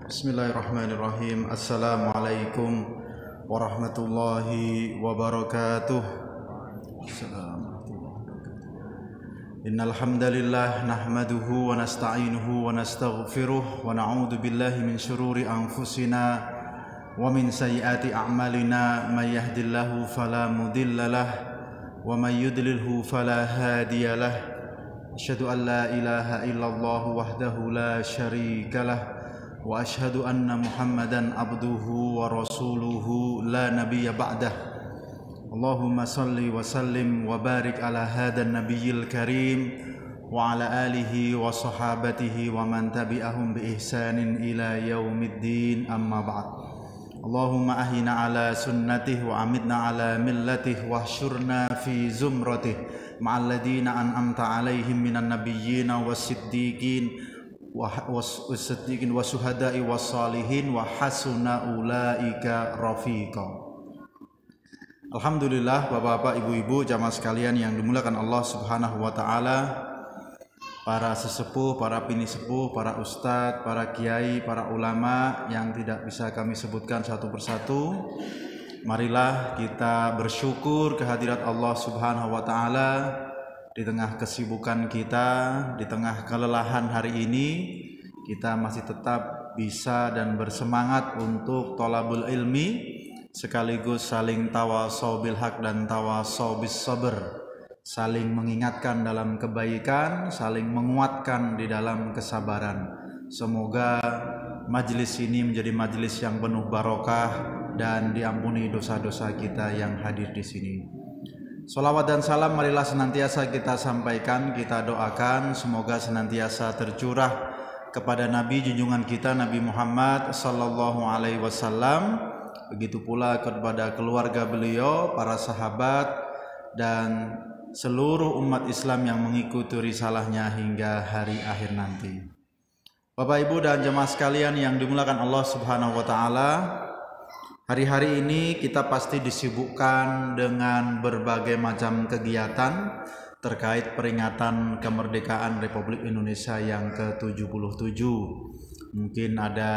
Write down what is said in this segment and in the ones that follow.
Bismillahirrahmanirrahim. Assalamualaikum warahmatullahi wabarakatuh. Innal hamdalillah nahmaduhu wa nasta'inuhu wa nastaghfiruh wa na'udzu billahi min shururi anfusina wa min sayyiati a'malina may yahdihillahu fala mudhillalah wa may yudlilhu fala hadiyalah. Asyhadu an la ilaha illallah wahdahu la syarikalah wa asyhadu anna Muhammadan abduhu wa rasuluhu la nabiyya ba'dah. Allahumma salli wa sallim wa barik ala hadan nabiyyil karim wa ala alihi wa sahabatihi wa man tabi'ahum bi ihsanin ila yaumiddin, amma ba'd. Allahumma ahina ala sunnatih wa amitna ala millatih wa hsyurna fi zumratih ma'al ladina an'amta alaihim minan nabiyyin was-siddiqin was-siddiqin was-syuhada'i was-salihin wa hasuna ulaika rafiqa. Alhamdulillah, Bapak-bapak, Ibu-ibu, jamaah sekalian yang dimuliakan Allah Subhanahu wa taala, para sesepuh, para bini sepuh, para ustadz, para kiai, para ulama yang tidak bisa kami sebutkan satu persatu. Marilah kita bersyukur kehadirat Allah Subhanahu wa taala di tengah kesibukan kita, di tengah kelelahan hari ini, kita masih tetap bisa dan bersemangat untuk thalabul ilmi, sekaligus saling tawasau bil haq dan tawasau bis sabr, saling mengingatkan dalam kebaikan, saling menguatkan di dalam kesabaran. Semoga majelis ini menjadi majelis yang penuh barokah dan diampuni dosa-dosa kita yang hadir di sini. Salawat dan salam marilah senantiasa kita sampaikan, kita doakan semoga senantiasa tercurah kepada Nabi junjungan kita Nabi Muhammad sallallahu alaihi wasallam, begitu pula kepada keluarga beliau, para sahabat dan seluruh umat Islam yang mengikuti risalahnya hingga hari akhir nanti. Bapak, Ibu, dan jemaah sekalian yang dimuliakan Allah Subhanahu wa taala, hari-hari ini kita pasti disibukkan dengan berbagai macam kegiatan terkait peringatan kemerdekaan Republik Indonesia yang ke-77. Mungkin ada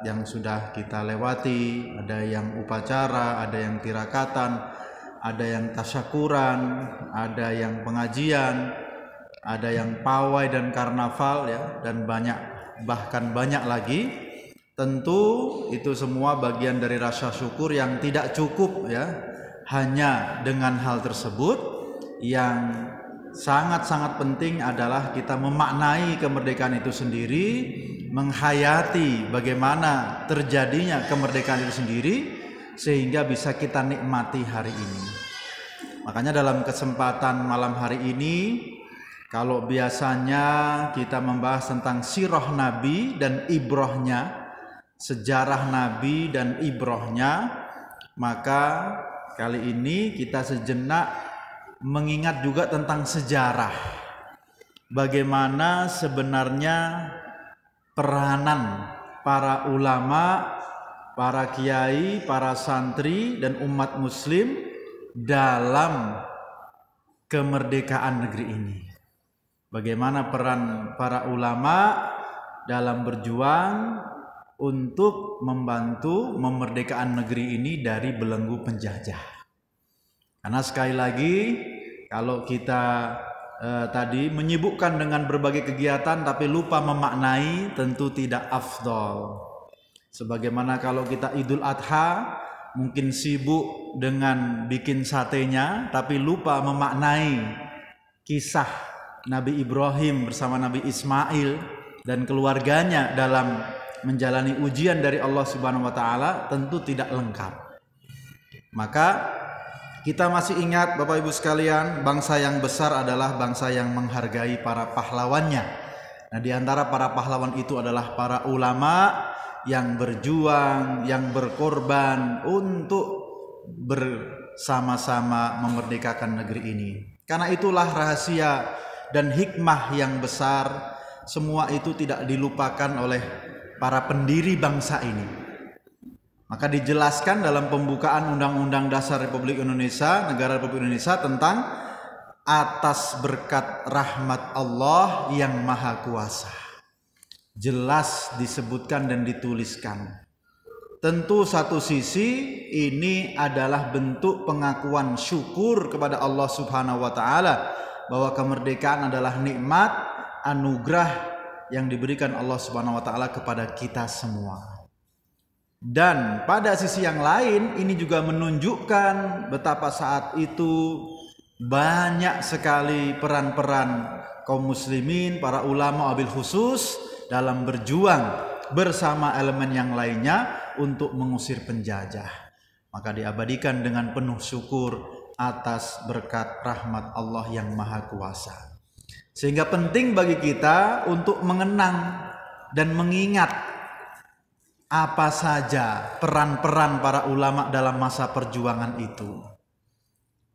yang sudah kita lewati, ada yang upacara, ada yang tirakatan, ada yang tasyakuran, ada yang pengajian, ada yang pawai dan karnaval, ya, dan bahkan banyak lagi. Tentu itu semua bagian dari rasa syukur yang tidak cukup, ya, hanya dengan hal tersebut. Yang sangat-sangat penting adalah kita memaknai kemerdekaan itu sendiri, menghayati bagaimana terjadinya kemerdekaan itu sendiri, sehingga bisa kita nikmati hari ini. Makanya dalam kesempatan malam hari ini, kalau biasanya kita membahas tentang sirah Nabi dan ibrahnya, sejarah Nabi dan ibrahnya, maka kali ini kita sejenak mengingat juga tentang sejarah. Bagaimana sebenarnya peranan para ulama, para kiai, para santri dan umat muslim dalam kemerdekaan negeri ini. Bagaimana peran para ulama dalam berjuang untuk membantu memerdekakan negeri ini dari belenggu penjajah. Karena sekali lagi, kalau kita tadi menyibukkan dengan berbagai kegiatan tapi lupa memaknai, tentu tidak afdol. Sebagaimana kalau kita Idul Adha mungkin sibuk dengan bikin satenya tapi lupa memaknai kisah Nabi Ibrahim bersama Nabi Ismail dan keluarganya dalam menjalani ujian dari Allah Subhanahu wa taala, tentu tidak lengkap. Maka kita masih ingat, Bapak Ibu sekalian, bangsa yang besar adalah bangsa yang menghargai para pahlawannya. Nah, di antara para pahlawan itu adalah para ulama yang berjuang, yang berkorban untuk bersama-sama memerdekakan negeri ini. Karena itulah rahasia dan hikmah yang besar, semua itu tidak dilupakan oleh para pendiri bangsa ini. Maka dijelaskan dalam pembukaan Undang-Undang Dasar Republik Indonesia, Negara Republik Indonesia, tentang atas berkat rahmat Allah yang Maha Kuasa. jelas disebutkan dan dituliskan. Tentu satu sisi ini adalah bentuk pengakuan syukur kepada Allah Subhanahu wa taala bahwa kemerdekaan adalah nikmat, anugerah yang diberikan Allah Subhanahu wa taala kepada kita semua. Dan pada sisi yang lain ini juga menunjukkan betapa saat itu banyak sekali peran-peran kaum muslimin, para ulama wabil khusus dalam berjuang bersama elemen yang lainnya untuk mengusir penjajah. Maka diabadikan dengan penuh syukur atas berkat rahmat Allah yang Maha Kuasa. Sehingga penting bagi kita untuk mengenang dan mengingat apa saja peran-peran para ulama dalam masa perjuangan itu.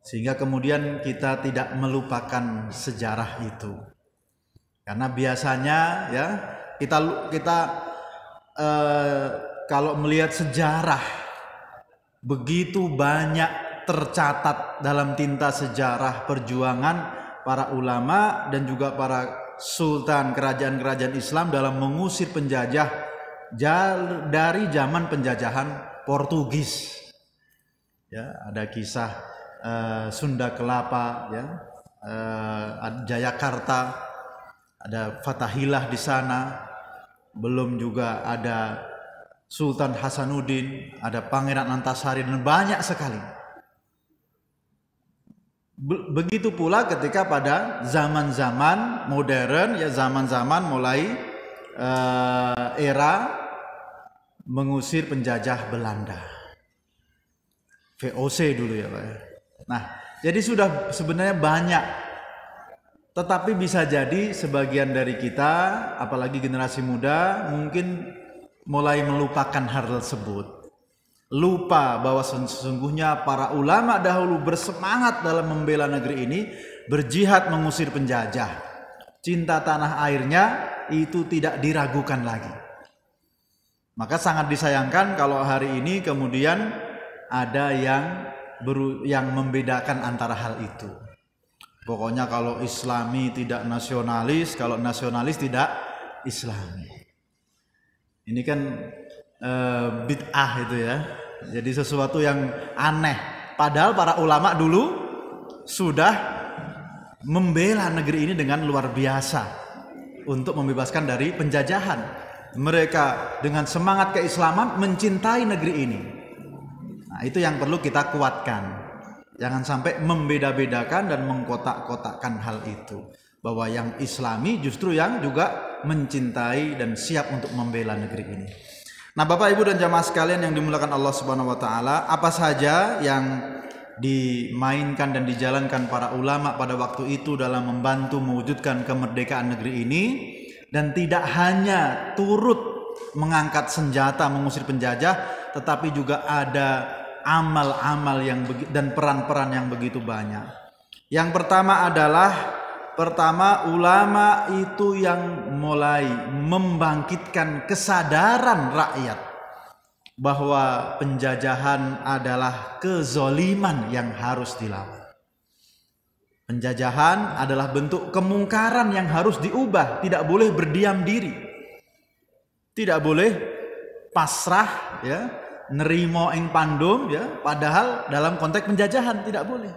Sehingga kemudian kita tidak melupakan sejarah itu. Karena biasanya ya kita kalau melihat sejarah begitu banyak tercatat dalam tinta sejarah perjuangan para ulama dan juga para sultan kerajaan-kerajaan Islam dalam mengusir penjajah dari zaman penjajahan Portugis. Ya, ada kisah Sunda Kelapa, ya, Jayakarta, ada Fatahillah di sana. Belum juga ada Sultan Hasanuddin, ada Pangeran Antasari dan banyak sekali. Begitu pula ketika pada zaman-zaman modern, ya zaman-zaman mulai era mengusir penjajah Belanda. VOC dulu ya Pak. Nah, jadi sudah sebenarnya banyak. Tetapi bisa jadi sebagian dari kita, apalagi generasi muda, mungkin mulai melupakan hal tersebut. Lupa bahwa sesungguhnya para ulama dahulu bersemangat dalam membela negeri ini, berjihad mengusir penjajah. Cinta tanah airnya itu tidak diragukan lagi. Maka sangat disayangkan kalau hari ini kemudian ada yang membedakan antara hal itu. Pokoknya kalau Islami tidak nasionalis, kalau nasionalis tidak Islami. Ini kan bid'ah itu ya. Jadi sesuatu yang aneh. Padahal para ulama dulu sudah membela negeri ini dengan luar biasa untuk membebaskan dari penjajahan. Mereka dengan semangat keislaman mencintai negeri ini. Nah, itu yang perlu kita kuatkan. Jangan sampai membeda-bedakan dan mengkotak-kotakkan hal itu. Bahwa yang Islami justru yang juga mencintai dan siap untuk membela negeri ini. Nah, Bapak Ibu dan jamaah sekalian yang dimuliakan Allah Subhanahu wa taala, apa saja yang dimainkan dan dijalankan para ulama pada waktu itu dalam membantu mewujudkan kemerdekaan negeri ini, dan tidak hanya turut mengangkat senjata mengusir penjajah, tetapi juga ada amal-amal dan peran-peran yang begitu banyak. Yang pertama adalah ulama itu yang mulai membangkitkan kesadaran rakyat bahwa penjajahan adalah kezoliman yang harus dilawan. Penjajahan adalah bentuk kemungkaran yang harus diubah, tidak boleh berdiam diri. Tidak boleh pasrah ya. Nerimo ing pandum ya, padahal dalam konteks penjajahan tidak boleh.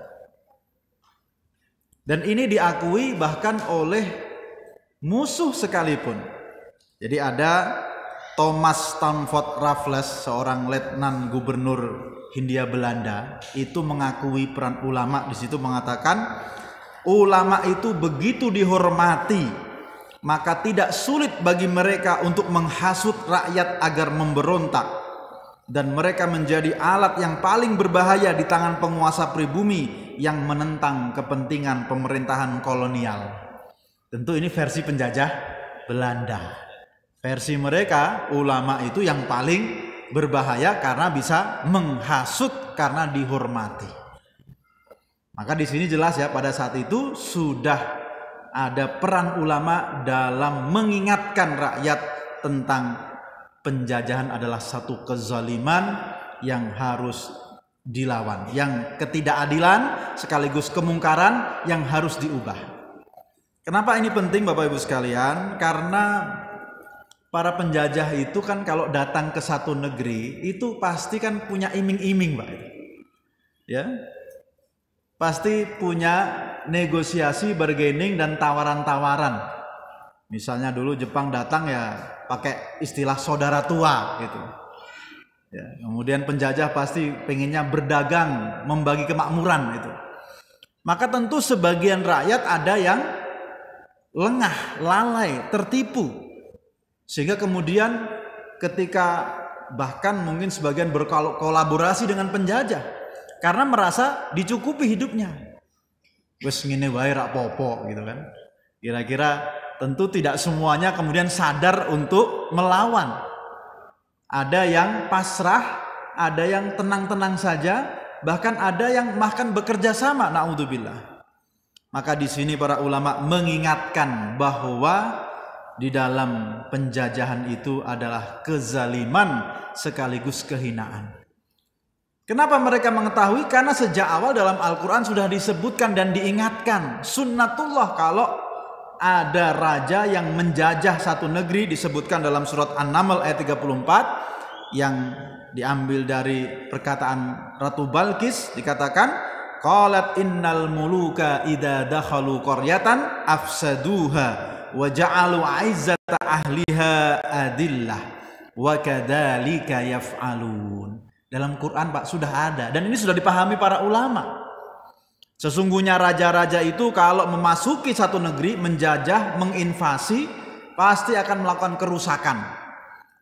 Dan ini diakui bahkan oleh musuh sekalipun. Jadi ada Thomas Stamford Raffles, seorang letnan gubernur Hindia Belanda, itu mengakui peran ulama. Di situ mengatakan ulama itu begitu dihormati, maka tidak sulit bagi mereka untuk menghasut rakyat agar memberontak. Dan mereka menjadi alat yang paling berbahaya di tangan penguasa pribumi yang menentang kepentingan pemerintahan kolonial. Tentu ini versi penjajah Belanda. Versi mereka, ulama itu yang paling berbahaya karena bisa menghasut karena dihormati. Maka di sini jelas ya, pada saat itu sudah ada peran ulama dalam mengingatkan rakyat tentang penjajahan adalah satu kezaliman yang harus dilawan, yang ketidakadilan sekaligus kemungkaran yang harus diubah. Kenapa ini penting Bapak Ibu sekalian? Karena para penjajah itu kan kalau datang ke satu negeri itu pasti kan punya iming-iming, Pak. Ya. Pasti punya negosiasi, bargaining dan tawaran-tawaran. Misalnya dulu Jepang datang ya pakai istilah saudara tua gitu. Ya, kemudian penjajah pasti pengennya berdagang, membagi kemakmuran itu. Maka tentu sebagian rakyat ada yang lengah, lalai, tertipu. Sehingga kemudian ketika bahkan mungkin sebagian berkolaborasi dengan penjajah karena merasa dicukupi hidupnya. Wes ngene wae rak popo gitu kan. Kira-kira tentu tidak semuanya kemudian sadar untuk melawan. Ada yang pasrah, ada yang tenang-tenang saja, bahkan ada yang bahkan bekerja sama, naudzubillah. Maka di sini para ulama mengingatkan bahwa di dalam penjajahan itu adalah kezaliman sekaligus kehinaan. Kenapa mereka mengetahui? Karena sejak awal dalam Al-Quran sudah disebutkan dan diingatkan. Sunnatullah kalau ada raja yang menjajah satu negeri, disebutkan dalam surat An-Naml ayat 34 yang diambil dari perkataan Ratu Balqis, dikatakan qalat innal muluka idza dakhalu qaryatan afsaduha wa ja'alu 'izzata ahliha adillah wa kadzalika yaf'alun. Dalam Quran, Pak, sudah ada dan ini sudah dipahami para ulama. Sesungguhnya raja-raja itu kalau memasuki satu negeri, menjajah, menginvasi, pasti akan melakukan kerusakan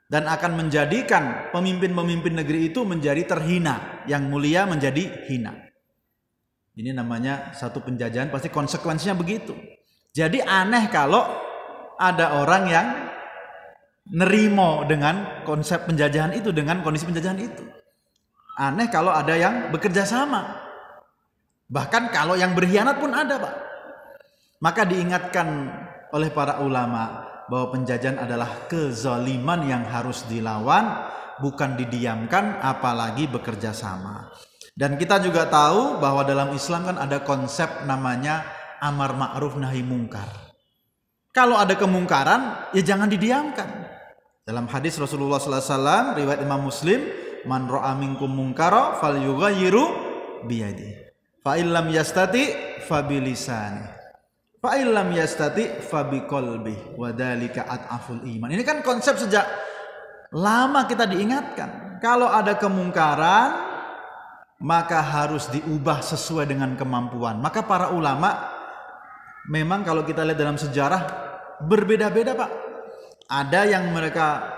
dan akan menjadikan pemimpin-pemimpin negeri itu menjadi terhina, yang mulia menjadi hina. Ini namanya satu penjajahan, pasti konsekuensinya begitu. Jadi aneh kalau ada orang yang nerimo dengan konsep penjajahan itu, dengan kondisi penjajahan itu. Aneh kalau ada yang bekerja sama. Bahkan kalau yang berkhianat pun ada, Pak. Maka diingatkan oleh para ulama bahwa penjajahan adalah kezaliman yang harus dilawan, bukan didiamkan, apalagi bekerja sama. Dan kita juga tahu bahwa dalam Islam kan ada konsep namanya amar ma'ruf nahi mungkar. Kalau ada kemungkaran, ya jangan didiamkan. Dalam hadis Rasulullah SAW, riwayat Imam Muslim, man ra'a minkum munkara falyughayyiru biyadihi. Fa illam yastati fa bilisani. Fa illam yastati fa biqalbi wa dzalika at'aful iman. Ini kan konsep sejak lama kita diingatkan. Kalau ada kemungkaran maka harus diubah sesuai dengan kemampuan. Maka para ulama memang kalau kita lihat dalam sejarah berbeda-beda, Pak. Ada yang mereka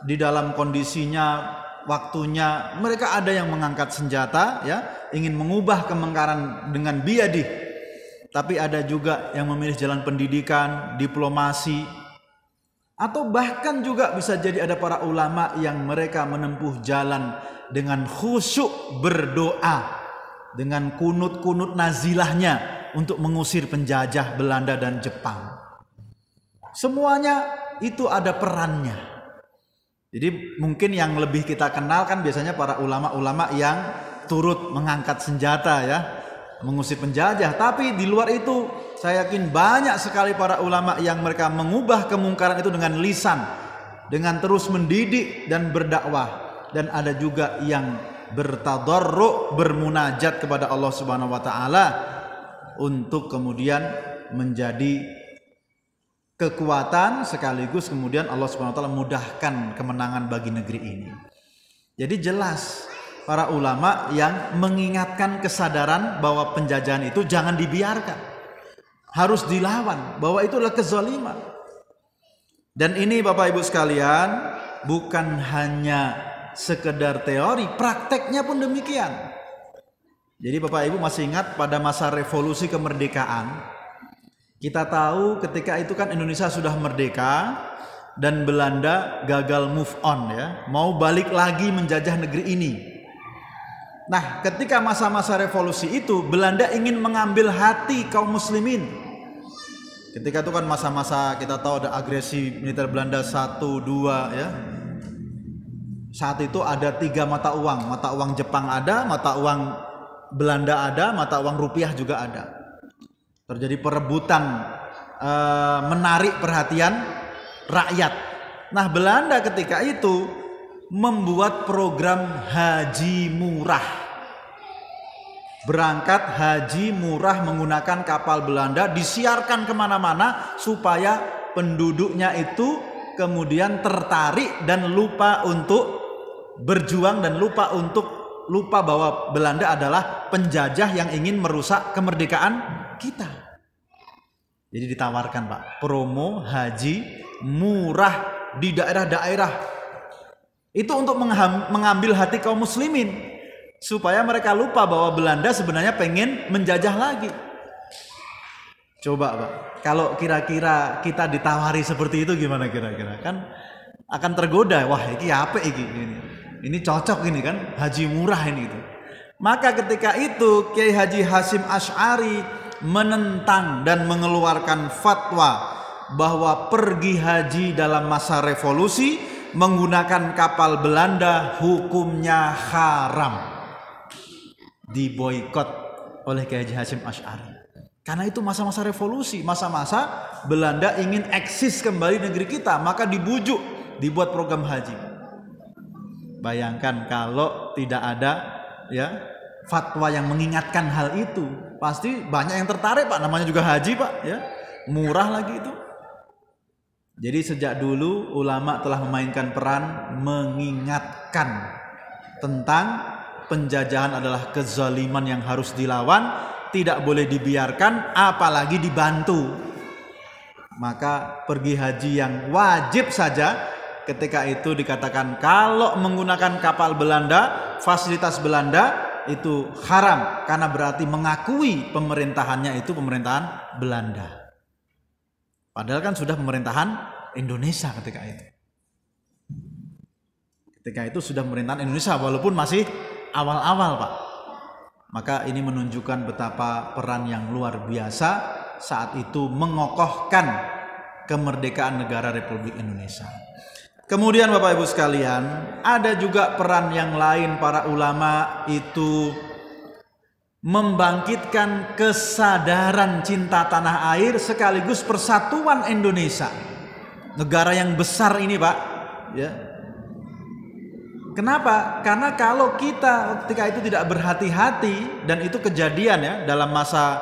di dalam kondisinya, waktunya, mereka ada yang mengangkat senjata, ya, ingin mengubah kemungkaran dengan biyadih. Tapi ada juga yang memilih jalan pendidikan, diplomasi, atau bahkan juga bisa jadi ada para ulama yang mereka menempuh jalan dengan khusyuk berdoa, dengan kunut-kunut nazilahnya untuk mengusir penjajah Belanda dan Jepang. Semuanya itu ada perannya. Jadi mungkin yang lebih kita kenal kan biasanya para ulama-ulama yang turut mengangkat senjata, ya, mengusir penjajah. Tapi di luar itu saya yakin banyak sekali para ulama yang mereka mengubah kemungkaran itu dengan lisan, dengan terus mendidik dan berdakwah. Dan ada juga yang bertadarru', bermunajat kepada Allah Subhanahu wa taala untuk kemudian menjadi kekuatan, sekaligus kemudian Allah Subhanahu wa taala mudahkan kemenangan bagi negeri ini. Jadi jelas para ulama yang mengingatkan kesadaran bahwa penjajahan itu jangan dibiarkan, harus dilawan, bahwa itu adalah kezaliman. Dan ini Bapak Ibu sekalian bukan hanya sekedar teori, prakteknya pun demikian. Jadi Bapak Ibu masih ingat pada masa revolusi kemerdekaan, kita tahu ketika itu kan Indonesia sudah merdeka dan Belanda gagal move on, ya, mau balik lagi menjajah negeri ini. Nah, ketika masa-masa revolusi itu Belanda ingin mengambil hati kaum muslimin. Ketika itu kan masa-masa kita tahu ada agresi militer Belanda 1, 2, ya. Saat itu ada 3 mata uang Jepang ada, mata uang Belanda ada, mata uang rupiah juga ada. Terjadi perebutan, menarik perhatian rakyat. Nah, Belanda ketika itu membuat program haji murah. Berangkat haji murah menggunakan kapal Belanda, disiarkan kemana-mana supaya penduduknya itu kemudian tertarik dan lupa untuk berjuang dan lupa bahwa Belanda adalah penjajah yang ingin merusak kemerdekaan kita. Jadi ditawarkan, Pak, promo haji murah di daerah-daerah itu untuk mengambil hati kaum muslimin supaya mereka lupa bahwa Belanda sebenarnya pengen menjajah lagi. Coba, Pak, kalau kira-kira kita ditawari seperti itu gimana kira-kira? Kan akan tergoda, wah ini apa ini cocok ini kan, haji murah ini itu. Maka ketika itu Kiai Haji Hasyim Asy'ari menentang dan mengeluarkan fatwa bahwa pergi haji dalam masa revolusi menggunakan kapal Belanda hukumnya haram. Diboikot oleh Kiai Haji Hasyim Asy'ari. Karena itu masa-masa revolusi, masa-masa Belanda ingin eksis kembali negeri kita, maka dibujuk, dibuat program haji. Bayangkan kalau tidak ada ya fatwa yang mengingatkan hal itu, pasti banyak yang tertarik, Pak, namanya juga haji, Pak, ya. Murah lagi itu. Jadi sejak dulu ulama telah memainkan peran mengingatkan tentang penjajahan adalah kezaliman yang harus dilawan, tidak boleh dibiarkan apalagi dibantu. Maka pergi haji yang wajib saja ketika itu dikatakan kalau menggunakan kapal Belanda, fasilitas Belanda itu haram karena berarti mengakui pemerintahannya itu pemerintahan Belanda. Padahal kan sudah pemerintahan Indonesia ketika itu. Ketika itu sudah pemerintahan Indonesia walaupun masih awal-awal, Pak. Maka ini menunjukkan betapa peran yang luar biasa saat itu mengokohkan kemerdekaan negara Republik Indonesia. Kemudian Bapak Ibu sekalian, ada juga peran yang lain para ulama itu membangkitkan kesadaran cinta tanah air sekaligus persatuan Indonesia. Negara yang besar ini, Pak, ya. Kenapa? Karena kalau kita ketika itu tidak berhati-hati, dan itu kejadian ya dalam masa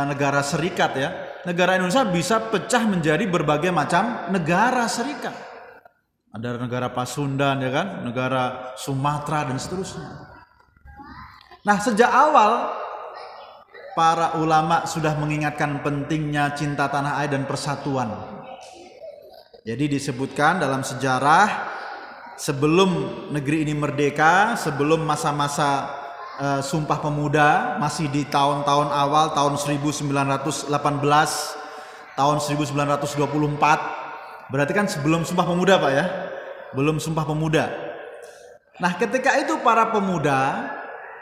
negara serikat ya, negara Indonesia bisa pecah menjadi berbagai macam negara serikat. Ada negara Pasundan ya kan, negara Sumatera dan seterusnya. Nah, sejak awal para ulama sudah mengingatkan pentingnya cinta tanah air dan persatuan. Jadi disebutkan dalam sejarah sebelum negeri ini merdeka, sebelum masa-masa Sumpah Pemuda, masih di tahun-tahun awal, tahun 1918, tahun 1924, berarti kan sebelum Sumpah Pemuda, Pak ya, belum Sumpah Pemuda. Nah, ketika itu para pemuda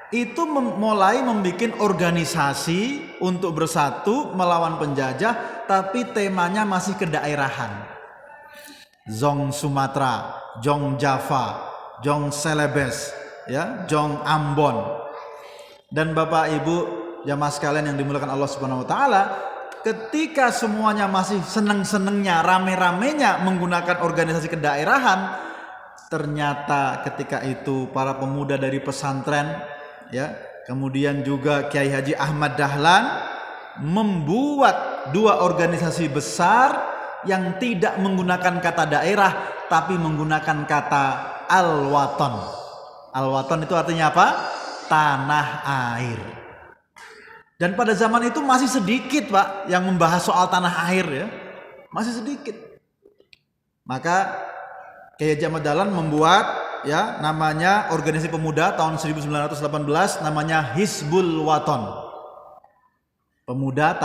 itu mulai membuat organisasi untuk bersatu melawan penjajah, tapi temanya masih kedaerahan. Zong Sumatera, Jong Java, Jong Celebes, ya, Jong Ambon. Dan Bapak Ibu jamaah sekalian yang dimuliakan Allah Subhanahu wa taala, ketika semuanya masih seneng-senengnya, rame-ramenya menggunakan organisasi kedaerahan, ternyata ketika itu para pemuda dari pesantren ya, kemudian juga Kiai Haji Ahmad Dahlan membuat dua organisasi besar yang tidak menggunakan kata daerah tapi menggunakan kata al-waton. Al-waton itu artinya apa? Tanah air. Dan pada zaman itu masih sedikit, Pak, yang membahas soal tanah air ya. Masih sedikit. Maka Kiai Haji Ahmad Dahlan membuat ya namanya organisasi pemuda tahun 1918 namanya Hizbul Waton. Pemuda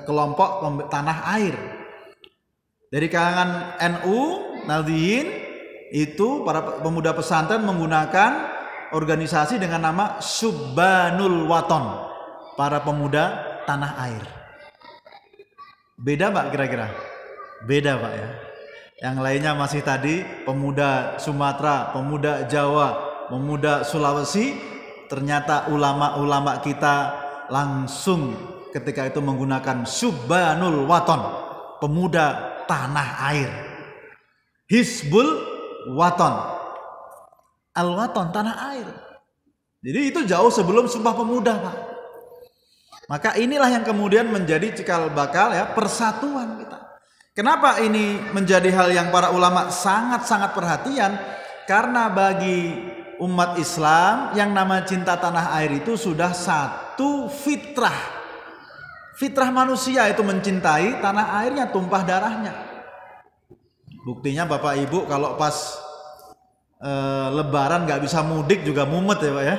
kelompok tanah air. Dari kalangan NU, Nahdliyin, itu para pemuda pesantren menggunakan organisasi dengan nama Subbanul Waton, para pemuda tanah air. Beda, Pak, kira-kira? Beda, Pak ya. Yang lainnya masih tadi pemuda Sumatera, pemuda Jawa, pemuda Sulawesi. Ternyata ulama-ulama kita langsung ketika itu menggunakan Subbanul Waton, pemuda tanah air. Hisbul Waton. Al-Waton, tanah air. Jadi itu jauh sebelum Sumpah Pemuda, Pak. Maka inilah yang kemudian menjadi cikal bakal ya persatuan kita. Kenapa ini menjadi hal yang para ulama sangat-sangat perhatian? Karena bagi umat Islam yang nama cinta tanah air itu sudah satu fitrah. Fitrah manusia itu mencintai tanah airnya, tumpah darahnya. Buktinya Bapak Ibu kalau pas Lebaran nggak bisa mudik juga mumet ya Pak ya.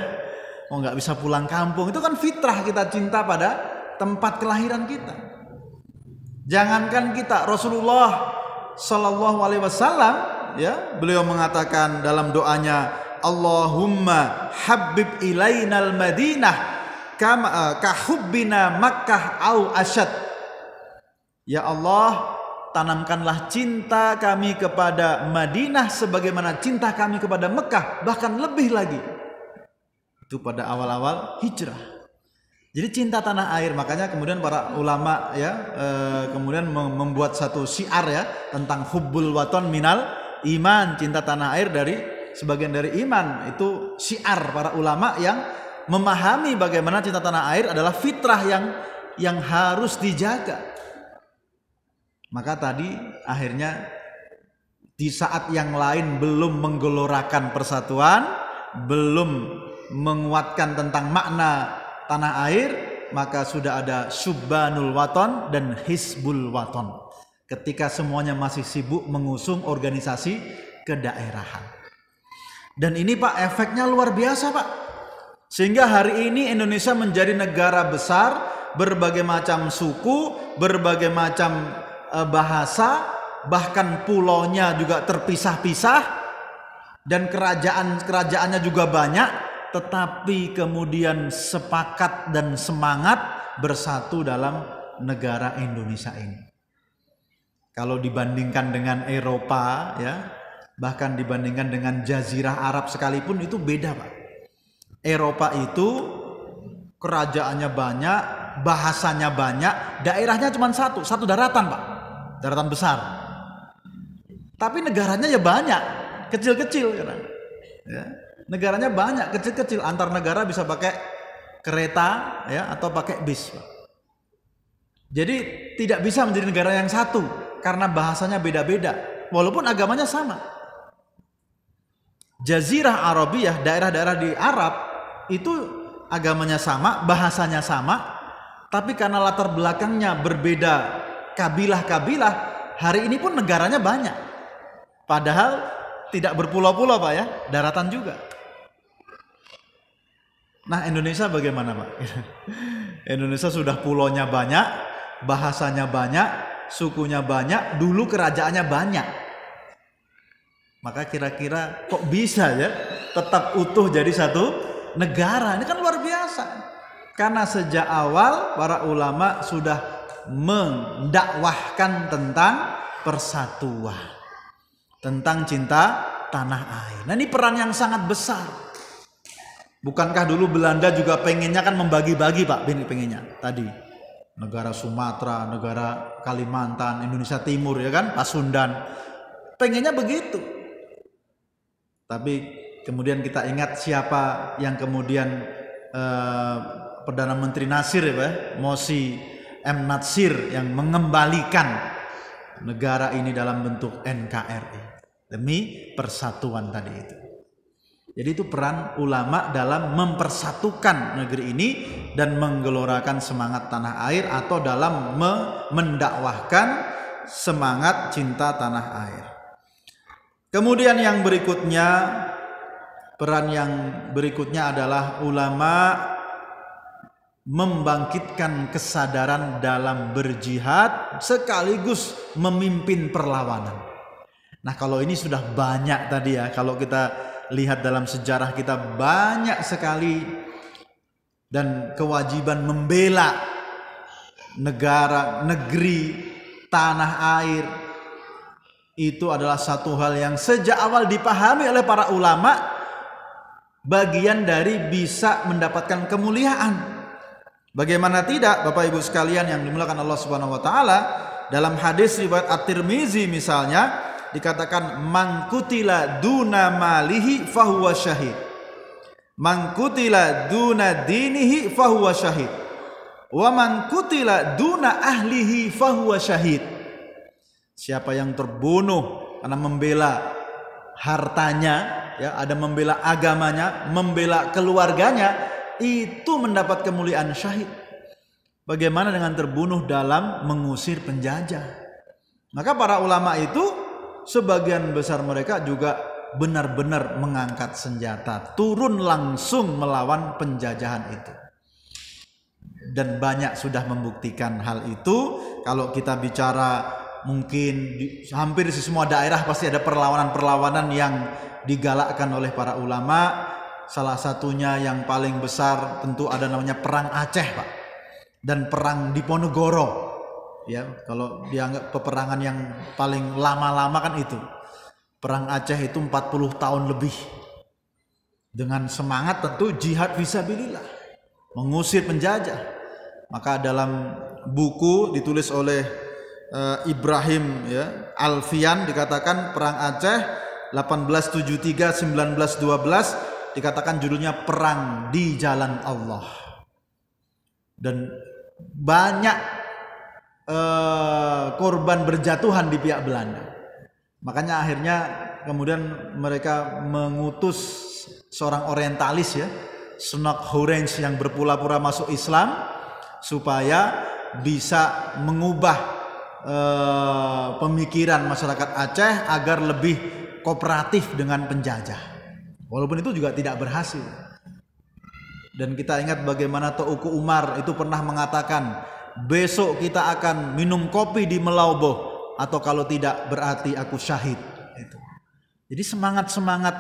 Oh nggak bisa pulang kampung, itu kan fitrah kita cinta pada tempat kelahiran kita. Jangankan kita, Rasulullah Sallallahu Alaihi Wasallam ya, beliau mengatakan dalam doanya, Allahumma habib ilainal Madinah kahubbina Makkah au asyad. Ya Allah, tanamkanlah cinta kami kepada Madinah sebagaimana cinta kami kepada Mekah, bahkan lebih lagi. Itu pada awal-awal hijrah. Jadi cinta tanah air, makanya kemudian para ulama ya kemudian membuat satu syiar ya tentang hubbul waton minal iman, cinta tanah air dari sebagian dari iman. Itu syiar para ulama yang memahami bagaimana cinta tanah air adalah fitrah yang harus dijaga. Maka tadi akhirnya di saat yang lain belum menggelorakan persatuan, belum menguatkan tentang makna tanah air, maka sudah ada Subbanul Waton dan Hisbul Waton. Ketika semuanya masih sibuk mengusung organisasi kedaerahan. Dan ini Pak efeknya luar biasa Pak. Sehingga hari ini Indonesia menjadi negara besar, berbagai macam suku, berbagai macam bahasa, bahkan pulaunya juga terpisah-pisah dan kerajaannya juga banyak, tetapi kemudian sepakat dan semangat bersatu dalam negara Indonesia ini. Kalau dibandingkan dengan Eropa ya, bahkan dibandingkan dengan Jazirah Arab sekalipun itu beda Pak. Eropa itu kerajaannya banyak, bahasanya banyak, daerahnya cuma satu daratan Pak. Daratan besar, tapi negaranya ya banyak, kecil-kecil ya. Negaranya banyak, kecil-kecil, antar negara bisa pakai kereta ya atau pakai bis. Jadi tidak bisa menjadi negara yang satu karena bahasanya beda-beda, walaupun agamanya sama. Jazirah Arabiyah, daerah-daerah di Arab itu agamanya sama, bahasanya sama, tapi karena latar belakangnya berbeda. Kabilah-kabilah hari ini pun negaranya banyak, padahal tidak berpulau-pulau Pak ya, daratan juga. Nah Indonesia bagaimana Pak? Indonesia sudah pulaunya banyak, bahasanya banyak, sukunya banyak, dulu kerajaannya banyak. Maka kira-kira kok bisa ya tetap utuh jadi satu negara? Ini kan luar biasa. Karena sejak awal para ulama sudah mendakwahkan tentang persatuan, tentang cinta tanah air. Nah ini peran yang sangat besar. Bukankah dulu Belanda juga pengennya kan membagi-bagi Pak, pengennya tadi negara Sumatera, negara Kalimantan, Indonesia Timur ya kan, Pasundan, pengennya begitu. Tapi kemudian kita ingat siapa yang kemudian Perdana Menteri Nasir ya Pak, Mosi M. Natsir yang mengembalikan negara ini dalam bentuk NKRI demi persatuan tadi itu. Jadi itu peran ulama dalam mempersatukan negeri ini dan menggelorakan semangat tanah air atau dalam mendakwahkan semangat cinta tanah air. Kemudian yang berikutnya, peran yang berikutnya adalah ulama membangkitkan kesadaran dalam berjihad sekaligus memimpin perlawanan. Nah kalau ini sudah banyak tadi ya, kalau kita lihat dalam sejarah kita banyak sekali, dan kewajiban membela negara, negeri, tanah air itu adalah satu hal yang sejak awal dipahami oleh para ulama, bagian dari bisa mendapatkan kemuliaan. Bagaimana tidak Bapak Ibu sekalian yang dimuliakan Allah Subhanahu wa taala, dalam hadis riwayat At-Tirmizi misalnya, dikatakan man qutila duna malihi fahuwa syahid. Man qutila duna dinihi fahuwa syahid. Wa man qutila duna ahlihi fahuwa syahid. Siapa yang terbunuh karena membela hartanya, ya, ada membela agamanya, membela keluarganya, itu mendapat kemuliaan syahid. Bagaimana dengan terbunuh dalam mengusir penjajah? Maka para ulama itu sebagian besar mereka juga benar-benar mengangkat senjata, turun langsung melawan penjajahan itu. Dan banyak sudah membuktikan hal itu. Kalau kita bicara mungkin hampir di semua daerah pasti ada perlawanan-perlawanan yang digalakkan oleh para ulama. Salah satunya yang paling besar tentu ada namanya Perang Aceh, Pak. Dan Perang Diponegoro. Ya, kalau dianggap peperangan yang paling lama-lama kan itu. Perang Aceh itu 40 tahun lebih. Dengan semangat tentu jihad fisabilillah, mengusir penjajah. Maka dalam buku ditulis oleh Ibrahim, ya, Alfian, dikatakan Perang Aceh 1873-1912, dikatakan judulnya Perang di Jalan Allah. Dan banyak korban berjatuhan di pihak Belanda. Makanya akhirnya kemudian mereka mengutus seorang orientalis, ya, Snok-Horange, yang berpura-pura masuk Islam supaya bisa mengubah pemikiran masyarakat Aceh agar lebih kooperatif dengan penjajah. Walaupun itu juga tidak berhasil. Dan kita ingat bagaimana Teuku Umar itu pernah mengatakan, besok kita akan minum kopi di Melauboh, atau kalau tidak berarti aku syahid. Jadi semangat-semangat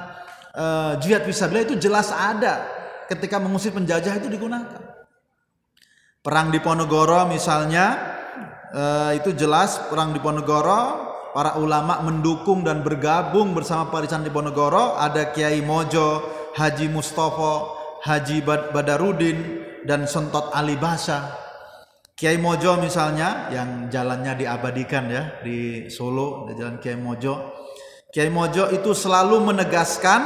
jihad fisabilillah itu jelas ada ketika mengusir penjajah itu digunakan. Perang Diponegoro misalnya, itu jelas Perang Diponegoro, para ulama mendukung dan bergabung bersama Parisan Diponegoro. Ada Kiai Mojo, Haji Mustofa, Haji Badarudin, dan Sontot Ali Basha. Kiai Mojo misalnya yang jalannya diabadikan, ya, di Solo, di jalan Kiai Mojo. Kiai Mojo itu selalu menegaskan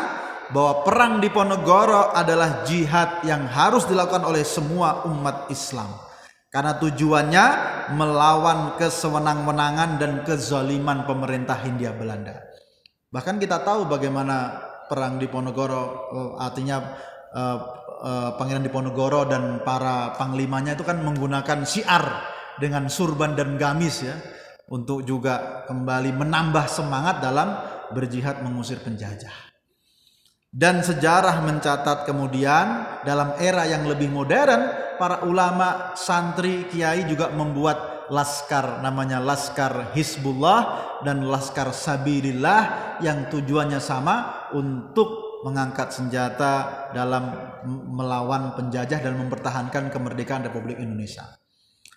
bahwa Perang Diponegoro adalah jihad yang harus dilakukan oleh semua umat Islam. Karena tujuannya melawan kesewenang-wenangan dan kezaliman pemerintah Hindia Belanda. Bahkan kita tahu bagaimana Perang Diponegoro, artinya Pangeran Diponegoro dan para panglimanya itu kan menggunakan syiar dengan surban dan gamis, ya, untuk juga kembali menambah semangat dalam berjihad mengusir penjajah. Dan sejarah mencatat kemudian dalam era yang lebih modern, para ulama, santri, kiai juga membuat laskar, namanya Laskar Hizbullah dan Laskar Sabilillah, yang tujuannya sama, untuk mengangkat senjata dalam melawan penjajah dan mempertahankan kemerdekaan Republik Indonesia.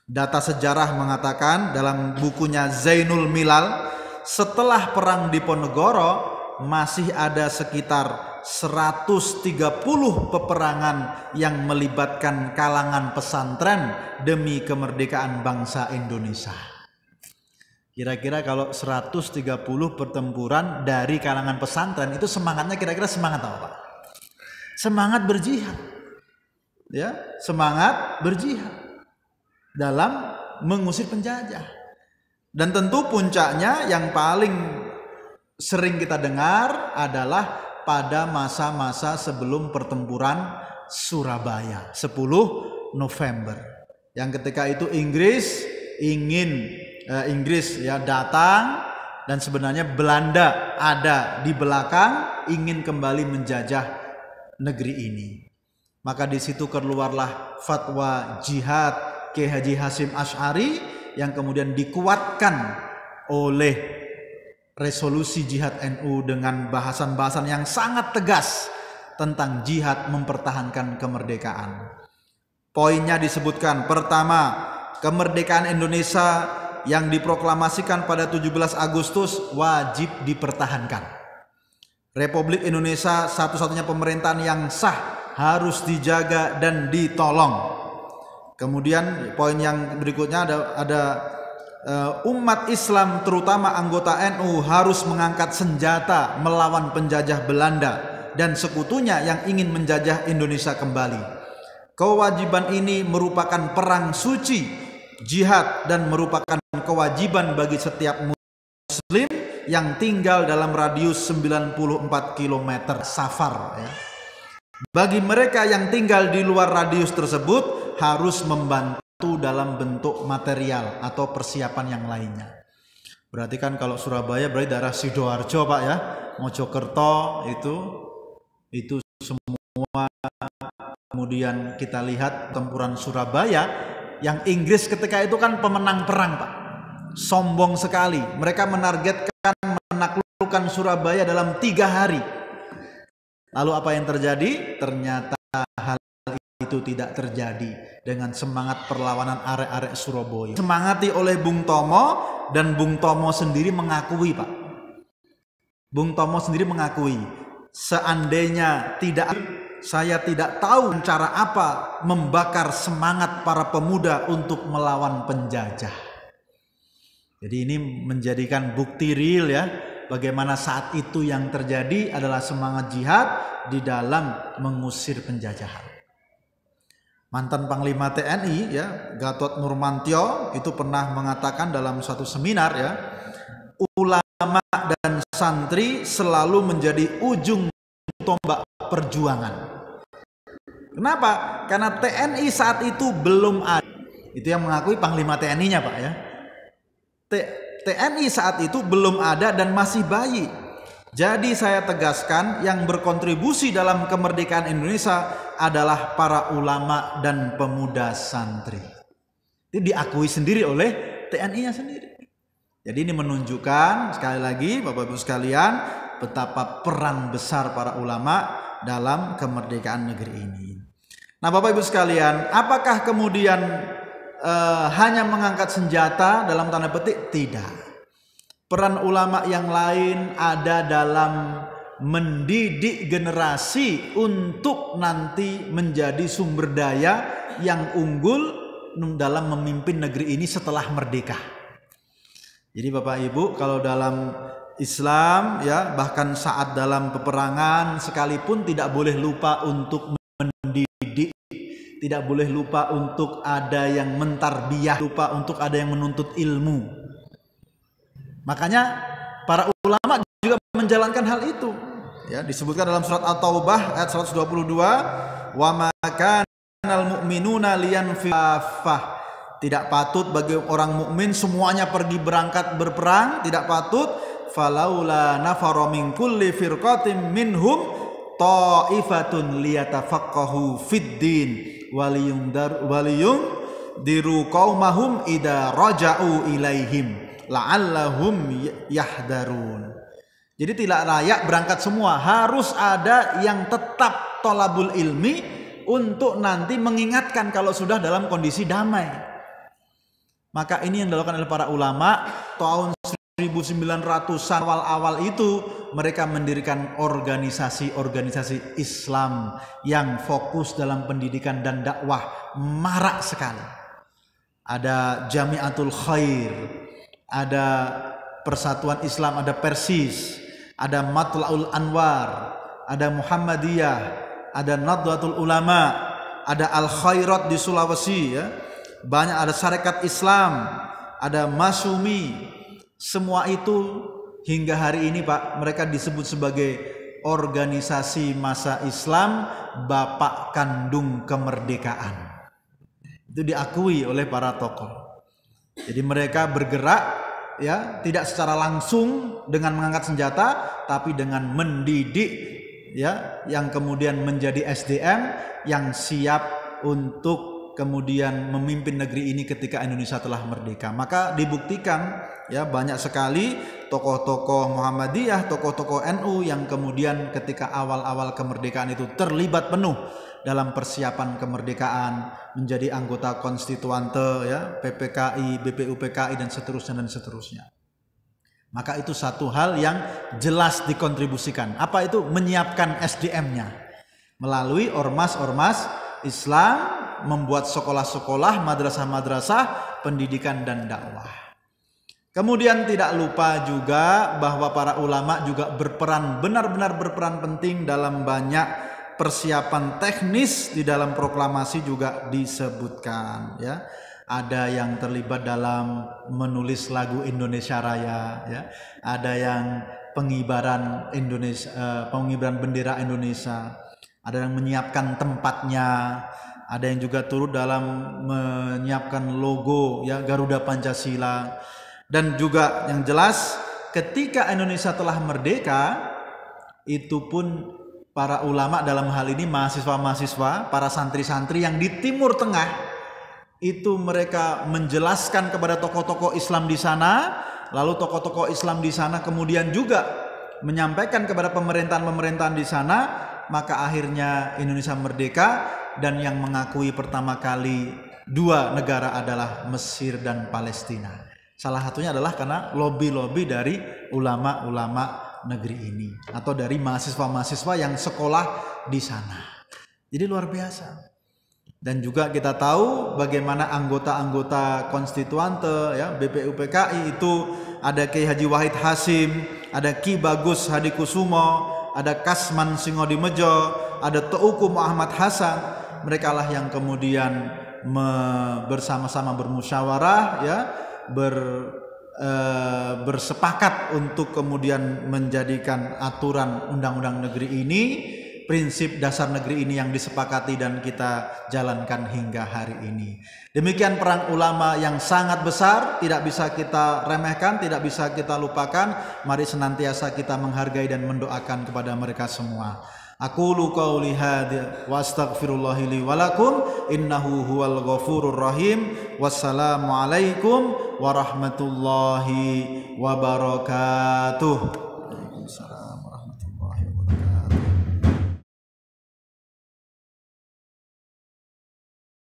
Data sejarah mengatakan dalam bukunya Zainul Milal, setelah Perang Diponegoro masih ada sekitar 130 peperangan yang melibatkan kalangan pesantren demi kemerdekaan bangsa Indonesia. Kira-kira kalau 130 pertempuran dari kalangan pesantren, itu semangatnya kira-kira semangat apa, Pak? Semangat berjihad. Ya, semangat berjihad dalam mengusir penjajah. Dan tentu puncaknya yang paling sering kita dengar adalah pada masa-masa sebelum pertempuran Surabaya 10 November. Yang ketika itu Inggris ya datang, dan sebenarnya Belanda ada di belakang ingin kembali menjajah negeri ini. Maka di situ keluarlah fatwa jihad Kiai Haji Hasyim Asy'ari yang kemudian dikuatkan oleh resolusi jihad NU dengan bahasan-bahasan yang sangat tegas tentang jihad mempertahankan kemerdekaan. Poinnya disebutkan, pertama, kemerdekaan Indonesia yang diproklamasikan pada 17 Agustus wajib dipertahankan. Republik Indonesia satu-satunya pemerintahan yang sah, harus dijaga dan ditolong. Kemudian poin yang berikutnya ada umat Islam terutama anggota NU harus mengangkat senjata melawan penjajah Belanda dan sekutunya yang ingin menjajah Indonesia kembali. Kewajiban ini merupakan perang suci, jihad, dan merupakan kewajiban bagi setiap muslim yang tinggal dalam radius 94 km safar ya. Bagi mereka yang tinggal di luar radius tersebut harus membantu dalam bentuk material atau persiapan yang lainnya. Berarti kan kalau Surabaya berarti daerah Sidoarjo Pak ya, Mojokerto itu semua. Kemudian kita lihat tempuran Surabaya yang Inggris ketika itu kan pemenang perang Pak. Sombong sekali, mereka menargetkan menaklukkan Surabaya dalam 3 hari. Lalu apa yang terjadi? Ternyata hal itu tidak terjadi dengan semangat perlawanan arek-arek Surabaya. Semangati oleh Bung Tomo, dan Bung Tomo sendiri mengakui Pak. Bung Tomo sendiri mengakui, seandainya saya tidak tahu cara apa membakar semangat para pemuda untuk melawan penjajah. Jadi ini menjadikan bukti real ya, bagaimana saat itu yang terjadi adalah semangat jihad di dalam mengusir penjajahan. Mantan Panglima TNI ya, Gatot Nurmantio itu pernah mengatakan dalam suatu seminar ya, ulama dan santri selalu menjadi ujung tombak perjuangan. Kenapa? Karena TNI saat itu belum ada. Itu yang mengakui Panglima TNI-nya Pak ya. TNI saat itu belum ada dan masih bayi. Jadi saya tegaskan, yang berkontribusi dalam kemerdekaan Indonesia adalah para ulama dan pemuda santri. Itu diakui sendiri oleh TNI-nya sendiri. Jadi ini menunjukkan sekali lagi Bapak Ibu sekalian betapa peran besar para ulama dalam kemerdekaan negeri ini. Nah Bapak Ibu sekalian, apakah kemudian hanya mengangkat senjata dalam tanda petik? Tidak. Peran ulama yang lain ada dalam mendidik generasi untuk nanti menjadi sumber daya yang unggul dalam memimpin negeri ini setelah merdeka. Jadi Bapak Ibu, kalau dalam Islam ya, bahkan saat dalam peperangan sekalipun tidak boleh lupa untuk mendidik, tidak boleh lupa untuk ada yang mentarbiyah, lupa untuk ada yang menuntut ilmu. Makanya para ulama juga menjalankan hal itu. Ya, disebutkan dalam surat At-Taubah ayat 122, wa ma kanal mu'minuna liyanfirafah. Tidak patut bagi orang mukmin semuanya pergi berangkat berperang, tidak patut. Falaula nafara min kulli firqatin minhum ta'ifatun liyatafaqahu fid din waliyundiru qaumahum idza raja'u ilaihim la'allahum yahdarun. Jadi tidak layak berangkat semua, harus ada yang tetap thalabul ilmi untuk nanti mengingatkan kalau sudah dalam kondisi damai. Maka ini yang dilakukan oleh para ulama tahun 1900-an awal-awal itu, mereka mendirikan organisasi-organisasi Islam yang fokus dalam pendidikan dan dakwah, marak sekali. Ada Jamiatul Khair, ada Persatuan Islam, ada Persis, ada Matla'ul Anwar, ada Muhammadiyah, ada Nahdlatul Ulama, ada Al Khairat di Sulawesi ya. Banyak, ada Sarekat Islam, ada Masumi. Semua itu hingga hari ini Pak, mereka disebut sebagai organisasi massa Islam bapak kandung kemerdekaan. Itu diakui oleh para tokoh. Jadi mereka bergerak ya, tidak secara langsung dengan mengangkat senjata, tapi dengan mendidik ya, yang kemudian menjadi SDM yang siap untuk kemudian memimpin negeri ini ketika Indonesia telah merdeka. Maka dibuktikan ya, banyak sekali tokoh-tokoh Muhammadiyah, tokoh-tokoh NU yang kemudian ketika awal-awal kemerdekaan itu terlibat penuh dalam persiapan kemerdekaan, menjadi anggota konstituante ya, PPKI, BPUPKI dan seterusnya. Maka itu satu hal yang jelas dikontribusikan. Apa itu? Menyiapkan SDM-nya melalui ormas-ormas Islam, membuat sekolah-sekolah, madrasah-madrasah, pendidikan dan dakwah. Kemudian tidak lupa juga bahwa para ulama juga berperan, benar-benar berperan penting dalam banyak persiapan teknis di dalam proklamasi juga disebutkan ya. Ada yang terlibat dalam menulis lagu Indonesia Raya ya. Ada yang pengibaran bendera Indonesia. Ada yang menyiapkan tempatnya, ada yang juga turut dalam menyiapkan logo ya Garuda Pancasila. Dan juga yang jelas ketika Indonesia telah merdeka, itu pun para ulama dalam hal ini mahasiswa-mahasiswa, para santri-santri yang di Timur Tengah, itu mereka menjelaskan kepada tokoh-tokoh Islam di sana, lalu tokoh-tokoh Islam di sana kemudian juga menyampaikan kepada pemerintahan-pemerintahan di sana, maka akhirnya Indonesia merdeka. Dan yang mengakui pertama kali dua negara adalah Mesir dan Palestina. Salah satunya adalah karena lobby-lobby dari ulama-ulama negeri ini atau dari mahasiswa-mahasiswa yang sekolah di sana. Jadi luar biasa. Dan juga kita tahu bagaimana anggota-anggota konstituante ya BPUPKI itu ada Kiai Haji Wahid Hasim, ada Ki Bagus Hadikusumo, ada Kasman Singodimejo, ada Teuku Muhammad Hasan. Mereka lah yang kemudian bersama-sama bermusyawarah ya, bersepakat untuk kemudian menjadikan aturan undang-undang negeri ini, prinsip dasar negeri ini yang disepakati dan kita jalankan hingga hari ini. Demikian perang ulama yang sangat besar, tidak bisa kita remehkan, tidak bisa kita lupakan. Mari senantiasa kita menghargai dan mendoakan kepada mereka semua. Aqulu qauli hadza wa astaghfirullahi li wa lakum innahu huwal ghafurur rahim. Wassalamu alaikum warahmatullahi wabarakatuh.